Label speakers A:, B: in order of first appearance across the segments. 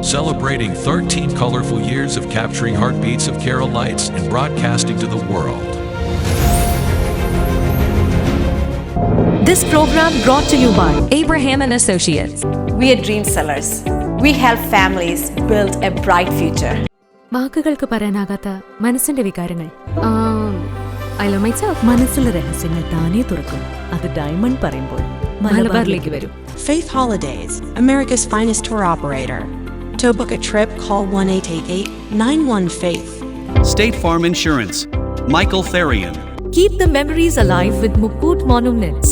A: celebrating 13 colorful years of capturing heartbeats of Kerala lights and broadcasting to the world.
B: This program brought to you by Abraham and Associates.
C: We are dream sellers. We help families build a bright future.
B: വാക്കുകൾക്ക് പറയാനാകാത്ത മനസ്സിന്റെ വികാരങ്ങൾ. I love myself. മനസ്സിലെ രഹസ്യങ്ങൾ താനേ തുറക്കും. അത് diamond പറയുമ്പോൾ മലബാറിലേക്ക് വരും.
D: Faith Holidays, America's finest tour operator. To book a trip, call 1-888-91-FAITH.
E: State Farm Insurance, Michael Therian.
B: Keep the memories alive with Mukut Monuments.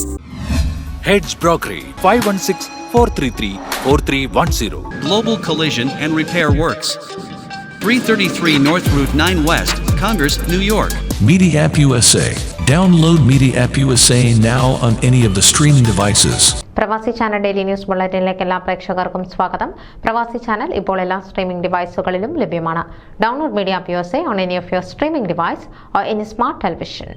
F: Heads Brokery 516-433-4310.
E: Global Collision and Repair Works, 333 North Route 9 West, Congress, New York.
A: Media App USA. Download Media App USA now on any of the streaming devices.
G: പ്രവാസി channel daily news ബുള്ളറ്റിനിലേക്ക് എല്ലാ പ്രേക്ഷകർക്കും സ്വാഗതം. പ്രവാസി channel ഇപ്പോൾ എല്ലാ streaming ഡിവൈസുകളിലും ലഭ്യമാണ്. Download media app USA on any of your streaming device or any smart television.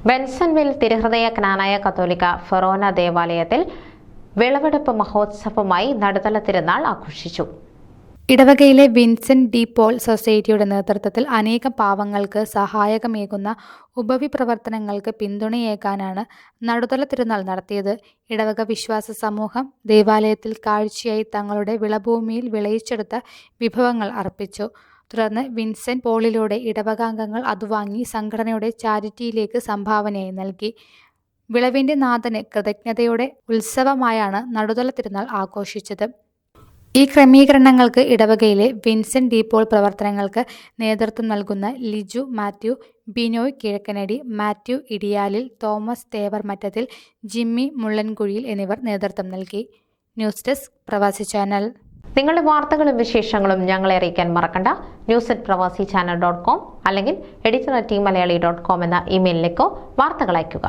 G: Bensenville തിരുഹൃദയ ക്നാനായ കത്തോലിക്ക ഫെറോന ദേവാലയത്തിൽ വിളവെടുപ്പ് മഹോത്സവമായി നടുതല തിരുനാൾ ആഘോഷിച്ചു.
H: ഇടവകയിലെ വിൻസെന്റ് ഡി പോൾ സൊസൈറ്റിയുടെ നേതൃത്വത്തിൽ അനേകം പാവങ്ങൾക്ക് സഹായകമേകുന്ന ഉപവിപ്രവർത്തനങ്ങൾക്ക് പിന്തുണയേകാനാണ് നടുതല തിരുനാൾ നടത്തിയത്. ഇടവക വിശ്വാസ സമൂഹം ദേവാലയത്തിൽ കാഴ്ചയായി തങ്ങളുടെ വിളഭൂമിയിൽ വിളയിച്ചെടുത്ത വിഭവങ്ങൾ അർപ്പിച്ചു. തുടർന്ന് വിൻസെന്റ് പോളിലൂടെ ഇടവകാംഗങ്ങൾ അത് വാങ്ങി സംഘടനയുടെ ചാരിറ്റിയിലേക്ക് സംഭാവനയായി നൽകി. വിളവിന്റെ നാഥന് കൃതജ്ഞതയുടെ ഉത്സവമായാണ് നടുതല തിരുനാൾ ആഘോഷിച്ചത്. ഈ ക്രമീകരണങ്ങൾക്ക് ഇടവകയിലെ വിൻസെന്റ് ഡി പോൾ പ്രവർത്തനങ്ങൾക്ക് നേതൃത്വം നൽകുന്ന ലിജു മാത്യു, ബിനോയ് കിഴക്കനടി, മാത്യു ഇടിയാലിൽ, തോമസ് തേവർമറ്റത്തിൽ, ജിമ്മി മുള്ളൻകുഴിയിൽ എന്നിവർ നേതൃത്വം നൽകി. ന്യൂസ് ഡെസ്ക് പ്രവാസി ചാനൽ.
G: നിങ്ങളുടെ വാർത്തകളും വിശേഷങ്ങളും ഞങ്ങളെ അറിയിക്കാൻ മറക്കണ്ട. news@pravasichannel.com അല്ലെങ്കിൽ editor@tmalayaali.com എന്ന ഇമെയിലിലേക്കോ വാർത്തകൾ അയയ്ക്കുക.